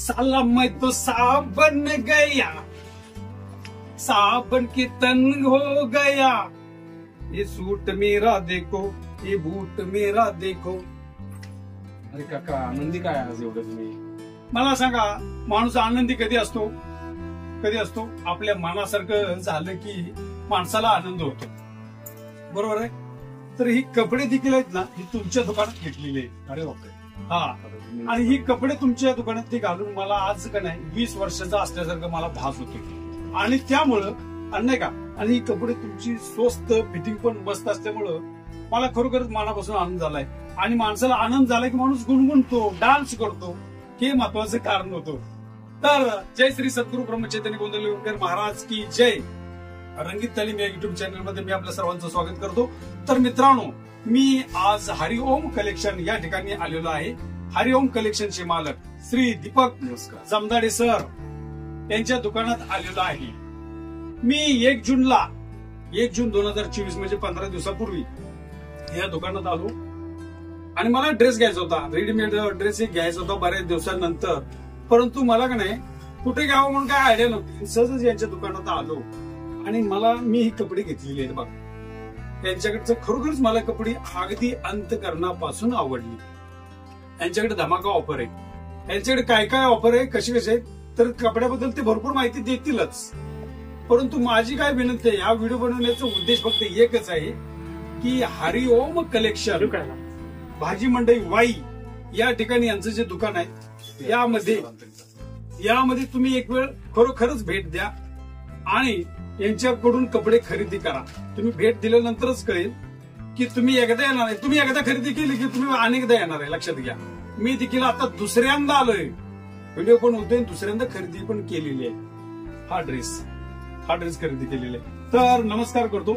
साला मैं तो साबन गया, साबन की तन हो गया, ये सूट मेरा देखो, ये बूट मेरा देखो. अरे काका आनंदी काय आज एवढं तुम्ही? मला सांगा, माणूस आनंदी कधी असतो? कधी असतो? आपल्या मनासारखं झालं की माणसाला आनंद होतो, बरोबर आहे. तर ही कपडे देखील आहेत ना, ही तुमच्या दुकानात घेतलेली आहेत. अरे बापरे. हा, आणि ही कपडे तुमच्या दुकानात ते घालून मला आज का नाही 20 वर्षाचा असल्यासारखं मला भास होतो. आणि त्यामुळं नाही का, आणि ही कपडे तुमची स्वस्त, फिटिंग पण मस्त असल्यामुळं मला खरोखरच मनापासून आनंद झालाय. आणि माणसाला आनंद झाला की माणूस गुणगुणतो, डान्स करतो, हे महत्वाचं कारण होतं. तर जय श्री सद्गुरू ब्रह्मचैतन्य गोंदवलेकर महाराज की जय. रंगीत तालीम या युट्यूब चॅनल मध्ये मी आपल्या सर्वांचं स्वागत करतो. तर मित्रांनो, मी आज हरिओम कलेक्शन या ठिकाणी आलेलो आहे. हरिओम कलेक्शनचे मालक श्री दीपक जमदाडे सर यांच्या दुकानात आलेलो आहे. मी 1 जून 2024 म्हणजे 15 दिवसापूर्वी या दुकानात आलो आणि मला ड्रेस घ्यायचा होता, रेडीमेड ड्रेस घ्यायचा होता बऱ्याच दिवसानंतर. परंतु मला का नाही कुठे घ्यावं म्हणून काय आयडिया नव्हती. सहजच यांच्या दुकानात आलो आणि मी ही कपडे घेतलेली आहेत बघ. यांच्याकडचं खरोखरच मला कपडे अगदी अंतकरणापासून आवडली. यांच्याकडे धमाका ऑफर आहे. यांच्याकडे काय काय ऑफर आहे, कसे कसे आहेत, तर कपड्याबद्दल ते भरपूर माहिती देतीलच. परंतु माझी काय विनंती आहे, हा व्हिडिओ बनवण्याचा उद्देश फक्त एकच आहे की हरिओम कलेक्शन भाजी मंडई वाई या ठिकाणी यांचं जे दुकान आहे, यामध्ये तुम्ही एक वेळ खरोखरच भेट द्या आणि यांच्याकडून कपडे खरेदी करा. तुम्ही भेट दिल्यानंतरच कळेल की तुम्ही एकदा येणार आहे. तुम्ही एकदा खरेदी केली की तुम्ही अनेकदा येणार आहे. लक्षात घ्या, मी देखील आता दुसऱ्यांदा आलोय, व्हिडिओ पण होतोय, दुसऱ्यांदा खरेदी पण केलेली आहे. हा ड्रेस खरेदी केलेला आहे. तर नमस्कार करतो.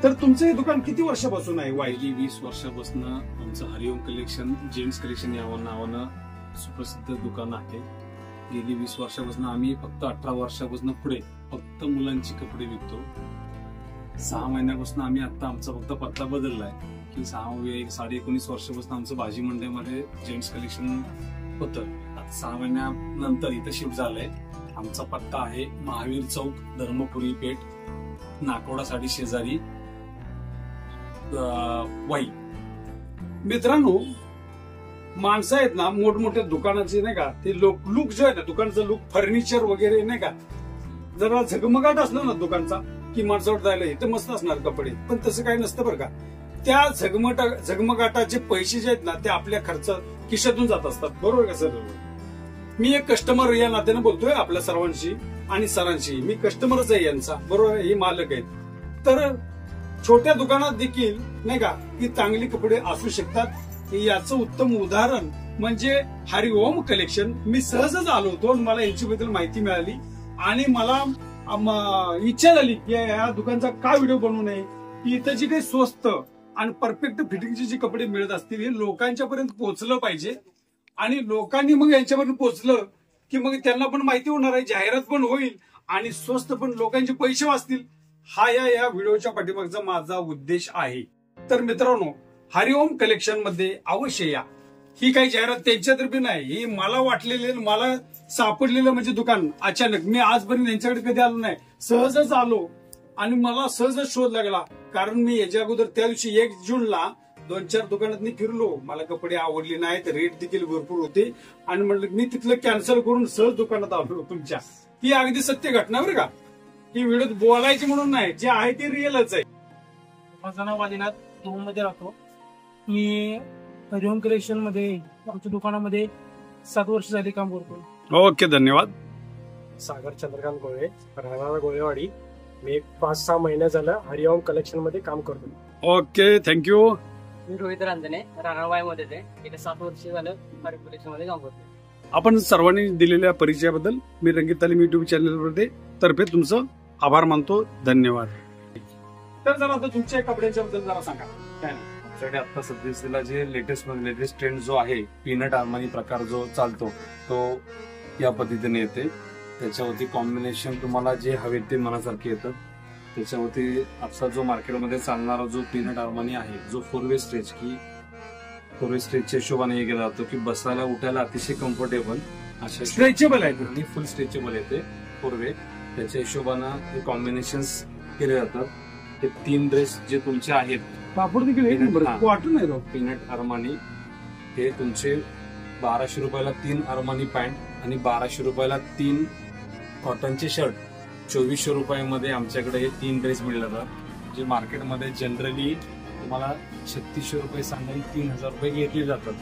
तर तुमचं हे दुकान किती वर्षापासून आहे? गेली 20 वर्षापासून आमचं हरिओम कलेक्शन, जेंट्स कलेक्शन या नावानं सुप्रसिद्ध दुकान आहे. गेली 20 वर्षापासून आम्ही फक्त 18 वर्षापासून पुढे फक्त मुलांची कपडे विकतो. 6 महिन्यापासून आम्ही आता आमचा फक्त पत्ता बदललाय की 19.5 वर्षापासून आमचं भाजी मंडईमध्ये जेंट्स कलेक्शन होतं. आता 6 महिन्यानंतर इथं शिफ्ट झालंय. आमचा पत्ता आहे महावीर चौक, धर्मपुरी पेठ, नाकोडा साडी शेजारी, वाई. मित्रांनो, माणसं आहेत ना मोठमोठ्या दुकानाचे नाही का, ते लुक जो आहे ना दुकानचं लुक, फर्निचर वगैरे नाही का, जरा झगमगाट असलं ना दुकानचा की माणसावर जायला इथं मस्त असणार कपडे. पण तसं काही नसतं बरं का. त्या झगमगाटाचे पैसे जे आहेत ना ते आपल्या खर्च खिशातून जात असतात, बरोबर का सर? मी एक कस्टमर या नात्याने बोलतोय आपल्या सर्वांशी आणि सरांशी. मी कस्टमरच आहे यांचा, बरोबर. हे मालक आहेत. तर छोट्या दुकानात देखील नाही का की चांगली कपडे असू शकतात. याचं उत्तम उदाहरण म्हणजे हरिओम कलेक्शन. मी सहजच आलो होतो आणि मला यांच्याबद्दल माहिती मिळाली आणि मला इच्छा झाली की या दुकानचा काय व्हिडिओ बनवू नये, की इथं जी काही स्वस्त आणि परफेक्ट फिटिंगचे जे कपडे मिळत असतील हे लोकांच्या पर्यंत पोहोचलं पाहिजे. आणि लोकांनी मग यांच्यापर्यंत पोहोचलं की मग त्यांना पण माहिती होणार आहे, जाहिरात पण होईल आणि स्वस्त पण लोकांचे पैसे वाचतील. हा या व्हिडिओच्या पाठीमागचा माझा उद्देश आहे. तर मित्रांनो, हरिओम कलेक्शन मध्ये अवश्य या. ही काही जाहिरात त्यांच्यातर्फे नाही, ही मला वाटलेले, मला सापडलेलं म्हणजे दुकान. अचानक मी आजपर्यंत यांच्याकडे कधी आलो नाही, सहजच आलो आणि मला सहजच शोध लागला. कारण मी याच्या अगोदर त्या दिवशी 1 जूनला 2-4 दुकानात फिरलो, मला कपडे आवडले नाहीत, रेट देखील भरपूर होते आणि म्हटलं मी तिथलं कॅन्सल करून सहज दुकानात आलो तुमच्या. ही अगदी सत्य घटना बरं का. ही व्हिडिओ बोलायची म्हणून नाही, जे आहे ते रिअलच आहे. माझं नाव आदिनाथ, दोन मध्ये राहतो. मी हरिओम कलेक्शन मध्ये आमच्या दुकानामध्ये 7 वर्ष झाली काम करतो. ओके, धन्यवाद. सागर चंद्रकांत गोळे, राहणारा गोळेवाडी. मी 5-6 महिने झालं हरिओम कलेक्शन मध्ये काम करतो. Okay, thank you. मी रोहित रांजणे, राहणार मध्ये गेल्या 7 वर्ष झालं हरिओम कलेक्शन मध्ये काम करतो. आपण सर्वांनी दिलेल्या परिचयाबद्दल मी रंगीत तालीम युट्यूब चॅनल तर्फे तुमचं आभार मानतो. धन्यवाद. तर जरा आता तुमच्या कपड्यांच्या बद्दल जरा सांगा. काय आमच्याकडे आता सध्याला जे लेटेस्ट ट्रेंड जो आहे, पीनट आर्मानी प्रकार जो चालतो तो या पद्धतीने येते. त्याच्यावरती कॉम्बिनेशन तुम्हाला जे हवे ते मनासारखे येतं. त्याच्यावरती आता जो मार्केटमध्ये चालणारा जो पीनट आर्मानी आहे, जो 4 वे स्ट्रेच की पूर्वी स्ट्रेचच्या हिशोबाने हे केला जातो की बसायला उठायला अतिशय कम्फर्टेबल अशा स्ट्रेचेबल आहे आणि फुल स्ट्रेचेबल येते पूर्वे. त्याच्या हिशोबानं हे कॉम्बिनेशन्स केले जातात. हे 3 ड्रेस जे तुमचे आहेत कापड देखील एक नंबर हा. कॉटन आहे राव. पीनट अरमानी, हे तुमचे 1200 रुपयाला 3 अरमानी पॅन्ट आणि 1200 रुपयाला 3 कॉटनचे शर्ट. 2400 रुपयामध्ये आमच्याकडे हे 3 ड्रेस मिळले जातात. जे मार्केटमध्ये जनरली तुम्हाला 3600 रुपये सांगून 3000 रुपये घेतले जातात.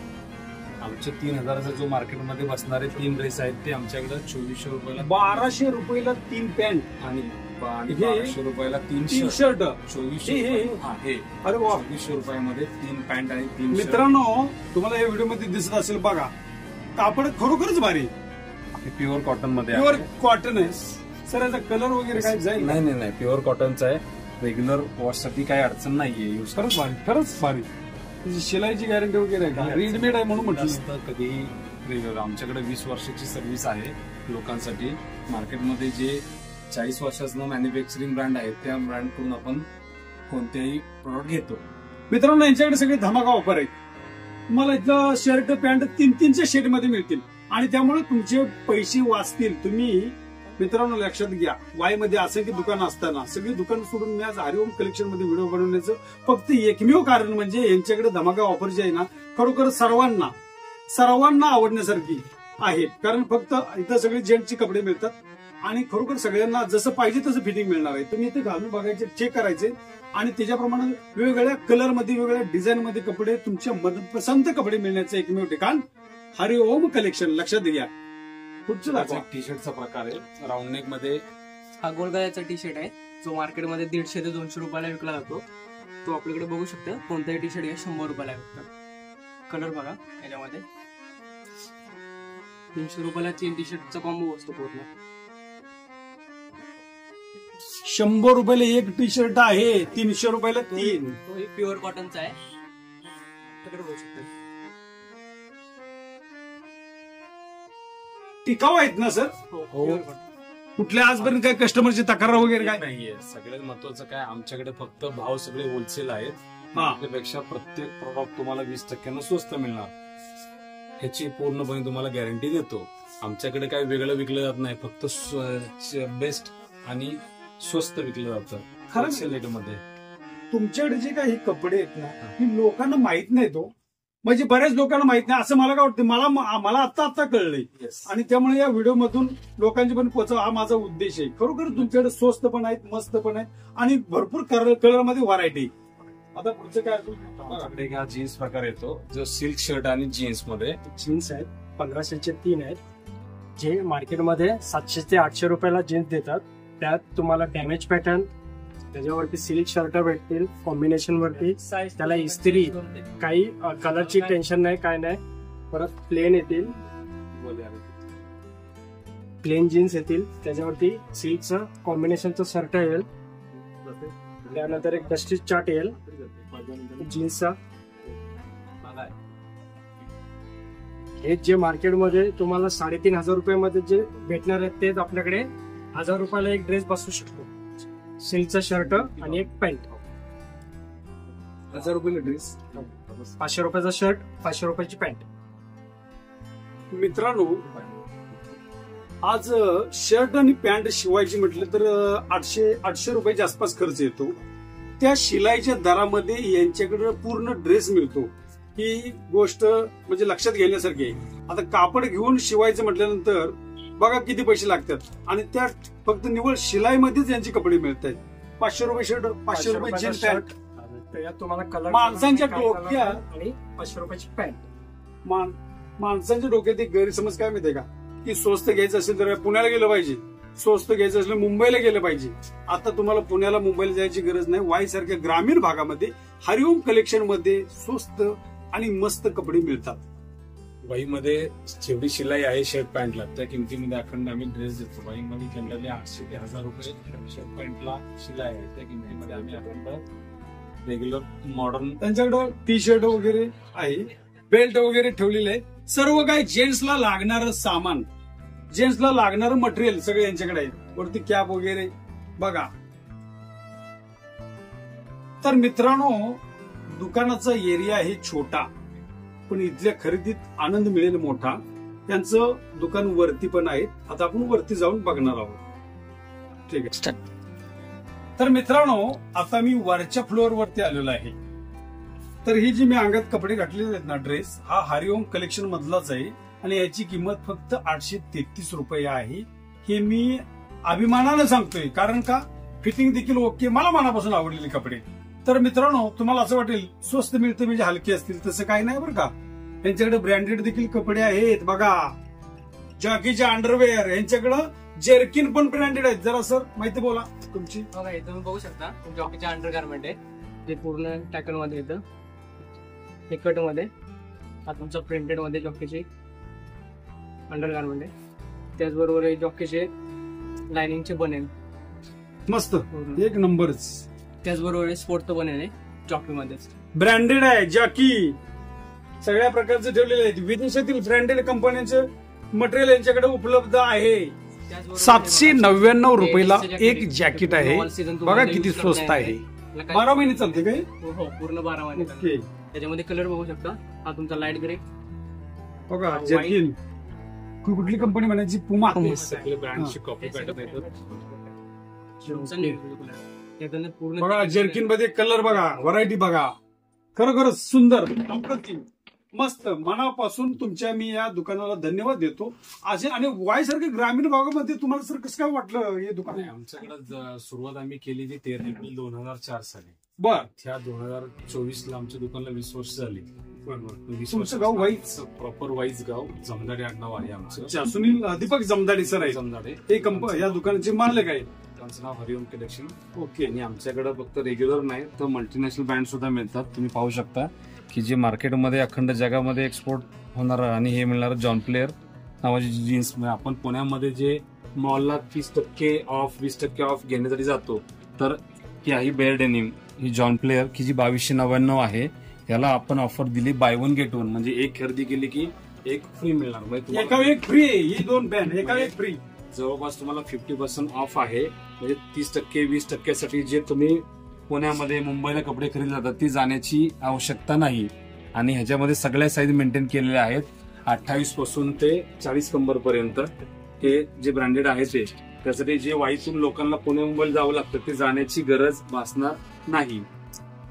आमचे 3000चा जो मार्केटमध्ये बसणारे 3 ड्रेस आहेत ते आमच्याकडे 2400 रुपयाला 1200 रुपयाला 3 पॅन्ट आणि हे 1200 रुपयाला 3 3 शर्ट. शर्ट. 2400 हे. हा, हे अरे वा. 2400 रुपयामध्ये 3 पॅन्ट आणि 3 शर्ट. मित्रांनो, तुम्हाला या व्हिडिओ मध्ये दिसत असेल बघा, कापड खरोखरच भारी, हे प्युअर कॉटन मध्ये प्युअर आहे. कॉटन आहे. सर याचा कलर वगैरे काय जाईल? नाही प्युअर कॉटनचा आहे. रेग्युलर वॉश साठी काही अडचण नाहीये. यूज खरंच भारी, खरंच भारी. त्याची शिलाईची गॅरंटी वगैरे आहे का? रेडीमेड आहे म्हणून म्हटलं. जास्त कधी रेग्युलर. आमच्याकडे 20 वर्षाची सर्व्हिस आहे लोकांसाठी. मार्केटमध्ये जे 40 वर्षाचं मॅन्युफॅक्चरिंग ब्रँड आहेत त्या ब्रँड कडून आपण कोणतेही प्रोडक्ट घेतो. मित्रांनो, यांच्याकडे सगळे धमाका ऑफर आहे. तुम्हाला इथलं शर्ट पॅन्ट 3-3च्या शेड मध्ये मिळतील आणि त्यामुळे तुमचे पैसे वाचतील. तुम्ही मित्रांनो लक्षात घ्या, वाय मध्ये असंख्य दुकान असताना सगळी दुकान सोडून मी आज हरिओम कलेक्शन मध्ये व्हिडिओ बनवण्याचं फक्त एकमेव कारण म्हणजे यांच्याकडे धमाका ऑफर जे आहे ना, खरोखर सर्वांना आवडण्यासारखी आहेत. कारण फक्त इथं सगळे जेंट्सचे कपडे मिळतात आणि खरोखर सगळ्यांना जसं पाहिजे तसं फिटिंग मिळणार आहे. तुम्ही इथे घालून बघायचे, चेक करायचे आणि त्याच्याप्रमाणे वेगवेगळ्या कलर मध्ये वेगवेगळ्या डिझाईन मध्ये कपडे, तुमच्या मनपसंत कपडे मिळण्याचं एकमेव ठिकाण हरिओम कलेक्शन. लक्षात घ्या. पुढचं दाखवा. टी शर्टचा प्रकार आहे राऊंड नेक मध्ये. हा गोलगळ्याचा टी शर्ट आहे जो मार्केटमध्ये 150 ते 200 रुपयाला विकला जातो. तो आपल्याकडे बघू शकता. कोणताही टी शर्ट घ्या 100 रुपयाला विकतात. कलर बघा याच्यामध्ये 300 रुपयाला 3 टी शर्टचा कॉम्बो असतो पूर्ण. 100 रुपयाला 1 टी शर्ट आहे, 300 रुपयाला 3. तो ही प्युअर कॉटनचा आहे. आपल्याकडे बघू शकता. टिकाऊ आहेत ना सर? हो, प्युअर कॉटन. कुठल्या आजपर्यंत काय कस्टमरची तक्रार वगैरे काय? नाहीये. सगळ्यात महत्वाचं काय, आमच्याकडे फक्त भाव सगळे होलसेल आहेत. हा. त्यापेक्षा प्रत्येक प्रॉडक्ट तुम्हाला 20% स्वस्त मिळणार. ह्याची पूर्णपणे तुम्हाला गॅरंटी देतो. आमच्याकडे काय वेगळं विकलं जात नाही. फक्त बेस्ट आणि स्वस्त विकलं जातं खरं होलसेल रेटमध्ये. तुमच्याकडे जे काही कपडे आहेत ना, की लोकांना माहित नाही. तो म्हणजे बऱ्याच लोकांना माहित नाही असं मला काय वाटतं. मला आता कळलंय आणि त्यामुळे या व्हिडिओ मधून लोकांची पण पोहोचव हा माझा उद्देश आहे. खरोखर तुमच्याकडे स्वस्त पण आहेत, मस्त पण आहेत आणि भरपूर कलर मध्ये व्हरायटी. आता पुढचं काय? आमच्याकडे हा जीन्स प्रकार येतो जो सिल्क शर्ट आणि जीन्स मध्ये. जीन्स आहेत 1500चे 3 आहेत. जे मार्केटमध्ये 700 ते 800 रुपयाला जीन्स देतात. त्यात तुम्हाला डॅमेज पॅटर्न, त्याच्यावरती सिल्क शर्ट भेटतील कॉम्बिनेशन वरती. त्याला इस्त्री, काही कलरची टेन्शन नाही, काय नाही. परत प्लेन येतील, प्लेन जीन्स येतील, त्याच्यावरती सिल्कचं कॉम्बिनेशनचं शर्ट येईल. त्यानंतर एक डस्टी चार्ट येईल जीन्सचा. हे जे मार्केटमध्ये तुम्हाला 3500 रुपयामध्ये जे भेटणार आहेत तेच आपल्याकडे 1000 रुपयाला एक ड्रेस बसू शकतो. सिल्कचा शर्ट आणि एक पॅन्ट. 1000 रुपयाला ड्रेस, 500 रुपयाचा शर्ट, 500 रुपयाची पॅन्ट. मित्रांनो, आज शर्ट आणि पॅन्ट शिवायची म्हटलं तर 800 रुपयाच्या आसपास खर्च येतो. त्या शिलाईच्या दरामध्ये यांच्याकडे पूर्ण ड्रेस मिळतो. ही गोष्ट म्हणजे लक्षात घेण्यासारखी आहे. आता कापड घेऊन शिवायचं म्हटल्यानंतर बघा किती पैसे लागतात आणि त्या फक्त निव्वळ शिलाईमध्येच यांचे कपडे मिळत आहेत. 500 रुपये शर्ट, 500 रुपये जीन्स पॅन्ट. त्याच्यात तुम्हाला कलर माणसांच्या डोक्यात आणि 500 रुपयाची पॅन्ट. माणसांच्या डोक्यात एक गैरसमज काय माहितीये का, की स्वस्त घ्यायचं असेल तर पुण्याला गेलं पाहिजे, स्वस्त घ्यायचं असेल मुंबईला गेलं पाहिजे. आता तुम्हाला पुण्याला मुंबईला जायची गरज नाही. वाई सारख्या ग्रामीण भागामध्ये हरिओम कलेक्शन मध्ये स्वस्त आणि मस्त कपडे मिळतात. वाईमध्ये जेवढी शिलाई आहे शर्ट पॅन्टला त्या किमतीमध्ये अखंड आम्ही ड्रेस देतो. वाईमध्ये जनरली 800 ते 1000 रुपये शर्ट पॅन्टला शिलाई आहे. त्या किमतीमध्ये आम्ही अखंड रेग्युलर मॉडर्न. त्यांच्याकडे टी शर्ट वगैरे आहे, बेल्ट वगैरे ठेवलेले आहे. सर्व काही जेंट्सला लागणारं सामान, जेंट्सला लागणारं मटेरियल सगळं यांच्याकडे आहे. वरती कॅप वगैरे बघा. तर मित्रांनो, दुकानाचा एरिया आहे छोटा पण इथल्या खरेदीत आनंद मिळेल मोठा. त्यांचं दुकान वरती पण आहे. आता आपण वरती जाऊन बघणार आहोत. ठीक आहे. तर मित्रांनो, आता मी वरच्या फ्लोअर वरती आलेलो आहे. तर ही जी मी अंगात कपडे घातलेले आहेत ना, ड्रेस, हा हरिओम कलेक्शन मधलाच आहे आणि याची किंमत फक्त 833 रुपये आहे. हे मी अभिमानानं सांगतोय, कारण का फिटिंग देखील ओके, मला मनापासून आवडलेले कपडे. तर मित्रांनो, तुम्हाला असं वाटेल स्वस्त मिळतं म्हणजे हलके असतील, तसं काही नाही बरं का. यांच्याकडे ब्रँडेड देखील कपडे आहेत. बघा, जॉकीचे अंडरवेअर, यांच्याकडे जर्किन पण ब्रँडेड आहेत. जरा सर माहिती बोला तुमची. बघा, हे तुम्ही बघू शकता जॉकीचे अंडर गार्मेंट आहे, जे पूर्ण टॅकल मध्ये येतं, हे कट मध्ये. हा तुमचा प्रिंटेड मध्ये जॉकीचे अंडर गार्मेंट आहे. त्याचबरोबर हे जॉकीचे लाइनिंगचे बनेल, मस्त एक नंबरच. त्याचबरोबर हे स्पोर्टचं बनेल आहे जॉकी मध्येच, ब्रँडेड आहे. जॉकी सगळ्या प्रकारचे ठेवलेले आहेत. विदेशातील ब्रँडेड कंपन्यांचं मटेरियल यांच्याकडे उपलब्ध आहे. 799 रुपयाला एक जॅकेट आहे. बघा किती स्वस्त आहे. 12 महिने चालते काय? हो, पूर्ण 12 महिने. ओके. त्याच्यामध्ये कलर बघू शकता. हा तुमचा लाईट ग्रे. बघा जर्किन, कुठली कंपनी म्हणायची? पुमा. सगळे ब्रँडची कॉपी पॅटर्न येतात. पूर्ण बघा जर्किन मध्ये कलर बघा, व्हरायटी बघा, खरोखरच सुंदर, अप्रतिम, मस्त. मनापासून तुमच्या मी या दुकानाला धन्यवाद देतो. असे आणि वाय सारखं ग्रामीण भागामध्ये तुम्हाला सर कसं काय वाटलं हे दुकान? आमच्याकडे सुरुवात आम्ही केली ती 13 एप्रिल 2004 साली. बर. त्या 2024 ला आमच्या दुकानाला 20 वर्ष झाली. तुमचं गाव वाईच? प्रॉपर वाईज गाव, जमदाडे आडनाव आहे आमचं. सुनील दीपक जमदाडे सर आहे. जमदाडे हे या दुकानाचे मालक आहे. त्यांचं नाव हरिओम कलेक्शन. ओके. आणि आमच्याकडे फक्त रेग्युलर नाही तर मल्टीनॅशनल ब्रँड सुद्धा मिळतात. तुम्ही पाहू शकता की जे मार्केटमध्ये अखंड जगामध्ये एक्सपोर्ट होणार आणि हे मिळणार जॉन प्लेअर नावाची जीन्स. आपण पुण्यामध्ये जे मॉलला 30% ऑफ 20% ऑफ घेण्यासाठी जातो, तर ही आहे बेअर डेनिम, ही जॉन प्लेअर की जी 2299 आहे. याला आपण ऑफर दिली बाय 1 गेट 1, म्हणजे एक खरेदी केली की एक फ्री मिळणार. म्हणजे एका एक फ्री. ही 2 पॅन एका एक फ्री. जवळपास तुम्हाला 50% ऑफ आहे. म्हणजे 30% 20% जे तुम्ही पुण्यामध्ये मुंबईला कपडे खरेदी जातात ती जाण्याची आवश्यकता नाही. आणि ह्याच्यामध्ये सगळ्या साईज मेंटेन केलेल्या आहेत. 28 पासून ते 40 कंबर पर्यंत हे जे ब्रँडेड आहे ते. त्यासाठी जे वाईतून लोकांना पुणे मुंबईला जावं लागतं ते जाण्याची गरज भासणार नाही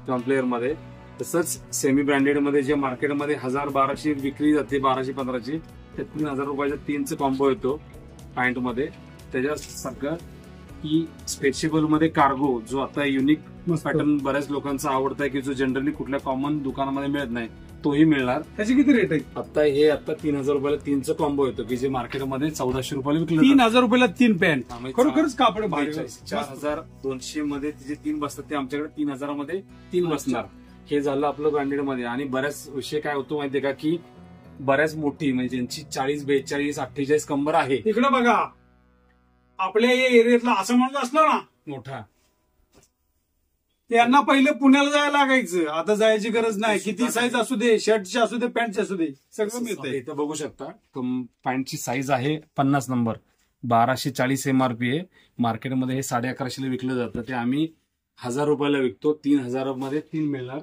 जॉन प्लेअर मध्ये. तसंच सेमी ब्रँडेड मध्ये जे मार्केटमध्ये 1000-1200 विक्री जाते, 1200-1500, ते 3000 रुपयाचा 3चा कॉम्बो येतो पॅन्ट मध्ये. त्याच्या सगळं की स्ट्रेचेबल मध्ये कार्गो, जो आता युनिक पॅटर्न बऱ्याच लोकांचा आवडत आहे की जो जनरली कुठल्या कॉमन दुकानामध्ये मिळत नाही, तोही मिळणार. त्याची किती रेट आहे? आता 3000 रुपयाला 3चा कॉम्बो येतो की जे मार्केटमध्ये 1400 रुपयाला विकलं. 3000 रुपयाला 3 पॅन्ट. खरोखरच कापड भारी. 4200 मध्ये जे 3 बसतात ते आमच्याकडे 3000 मध्ये 3 बसणार. हे झालं आपलं ब्रँडेड मध्ये. आणि बऱ्याच विषय काय होतो माहितीये का की बऱ्याच मोठी म्हणजे ज्यांची 40, 42, 48 कंबर आहे. इकडे बघा, आपल्या या एरियातला असं म्हणलं असलं ना मोठा, त्यांना पहिले पुण्याला जायला लागायचं. आता जायची गरज नाही. किती साईज असू दे, शर्टची असू दे, पॅन्टची असू दे, सगळं मिळतंय. इथं बघू शकता पॅन्टची साईज आहे 50 नंबर, 1240 MRP आहे. मार्केटमध्ये हे 1150 विकलं जातं. ते आम्ही 1000 रुपयाला विकतो. 3000 मध्ये 3 मिळणार.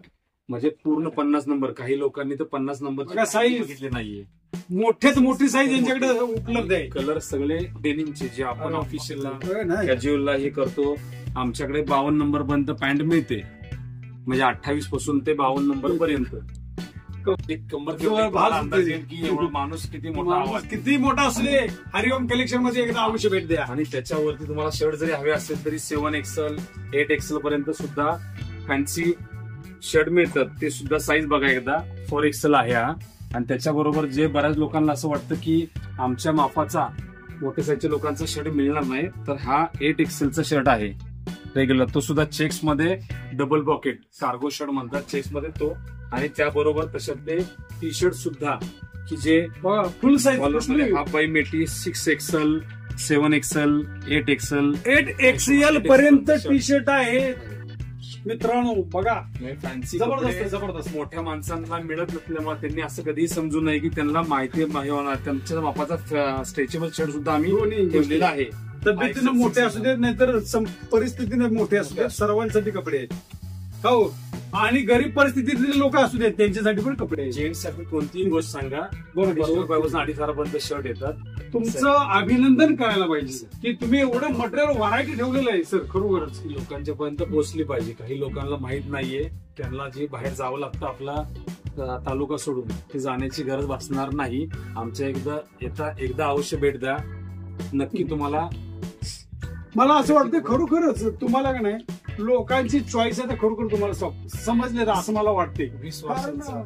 म्हणजे पूर्ण 50 नंबर. काही लोकांनी तर 50 नंबर साईज बघितले नाहीये. मोठ्यात मोठी साईज यांच्याकडे उपलब्ध आहे. कलर सगळे डेनिमचे जे आपण ऑफिशियलला कॅज्युअलला हे करतो. आमच्याकडे 52 नंबर पर्यंत पॅन्ट मिळते. म्हणजे 28 पासून ते 52 नंबर पर्यंत. माणूस किती मोठा, किती मोठा असले हरिओम कलेक्शन मध्ये एकदा अवश्य भेट द्या. आणि त्याच्यावरती तुम्हाला शर्ट जरी हवे असेल तरी 7XL 8XL पर्यंत सुद्धा फॅन्सी शर्ट मिळतात. ते सुद्धा साईज बघा एकदा. 4XL आहे हा. आणि त्याच्याबरोबर जे बऱ्याच लोकांना असं वाटतं की आमच्या मापाचा मोठ्या साईजच्या लोकांचा शर्ट मिळणार नाही, तर हा 8XL शर्ट आहे रेग्युलर. तो सुद्धा चेक्स मध्ये डबल पॉकेट कार्गो शर्ट म्हणतात चेक्स मध्ये तो. आणि त्याबरोबर तशातले टी शर्ट सुद्धा की जे फुल साईज हाफ बाय मेटी 6XL 7XL 8XL 8XL पर्यंत टी शर्ट आहे मित्रांनो. बघा फॅन्सी जबरदस्त जबरदस्त. मोठ्या माणसांना मिळत नसल्यामुळे त्यांनी असं कधीही समजू नये की त्यांना माहिती होणार. त्यांच्या मापाचा स्ट्रेचेबल शर्ट सुद्धा आम्ही ठेवलेला आहे. तब्येतीनं मोठे असू देत नाहीतर परिस्थितीने मोठे असू देत, सर्वांसाठी कपडे आहेत. हो आणि गरीब परिस्थितीतले लोक असू देत त्यांच्यासाठी पण कपडे आहेत. जेंट्स साठी कोणतीही गोष्ट सांगा, बरोबर. 2,500 शर्ट येतात. तुमचं अभिनंदन करायला पाहिजे की तुम्ही एवढं मटेरियल व्हरायटी ठेवलेलं आहे सर. खरोखरच लोकांच्या पर्यंत पोहोचली पाहिजे. काही लोकांना माहित नाहीये, त्यांना जे बाहेर जावं लागतं आपला तालुका सोडून, ते जाण्याची गरज भासणार नाही. आमच्या एकदा अवश्य भेट द्या, नक्की तुम्हाला. मला असं वाटतं खरोखरच तुम्हाला का नाही लोकांची चॉईस आहे, तर खरोखर तुम्हाला समजले असं मला वाटते. 20 कारण वर्षांचा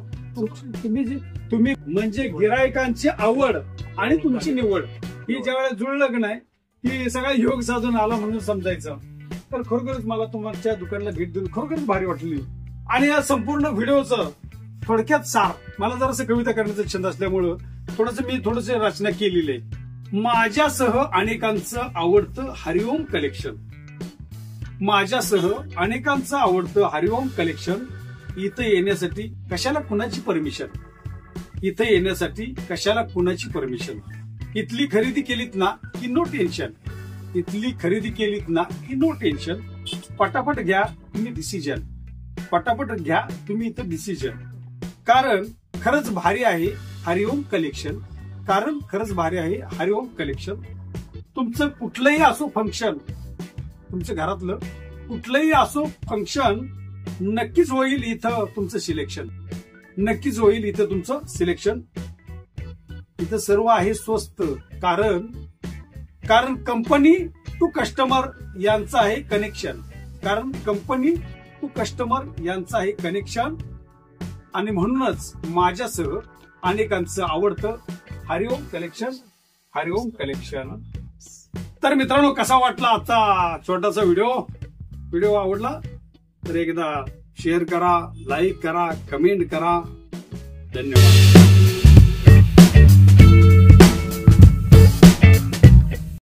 तुम्ही म्हणजे गिरायकांची आवड आणि तुमची निवड ही ज्या वेळेला जुळलं की नाही की सगळा योग साधून आला म्हणून समजायचं. तर खरोखरच मला तुमच्या दुकानाला भेट देऊन खरोखरच भारी वाटली. आणि या संपूर्ण व्हिडिओचं थोडक्यात सार, मला जरासं कविता करण्याचा छंद असल्यामुळं थोडस रचना केलेली आहे. माझ्यासह अनेकांचं आवडतं हरिओम कलेक्शन. माझ्यासह अनेकांचं आवडतं हरिओम कलेक्शन. इथं येण्यासाठी कशाला कुणाची परमिशन? इथं येण्यासाठी कशाला कुणाची परमिशन? इथली खरेदी केलीत ना की नो टेन्शन. इथली खरेदी केलीत ना की नो टेन्शन. पटापट घ्या तुम्ही डिसिजन. पटापट घ्या तुम्ही इथं डिसिजन. कारण खरंच भारी आहे हरिओम कलेक्शन. कारण खरंच भारी आहे हरिओम कलेक्शन. तुमचं कुठलंही असो फंक्शन, तुमच्या घरातलं कुठलंही असो फंक्शन, नक्कीच होईल इथं तुमचं सिलेक्शन. नक्कीच होईल इथं तुमचं सिलेक्शन. इथं सर्व आहे स्वस्त. कारण कंपनी टू कस्टमर यांचं आहे कनेक्शन. कारण कंपनी टू कस्टमर यांचं आहे कनेक्शन. आणि म्हणूनच माझ्यासह अनेकांचं आवडतं हरिओम कलेक्शन. हरिओम कलेक्शन. तर मित्रांनो, कसा वाटला आजचा छोटासा व्हिडिओ आवडला तर एकदा शेअर करा, लाईक करा, कमेंट करा. धन्यवाद.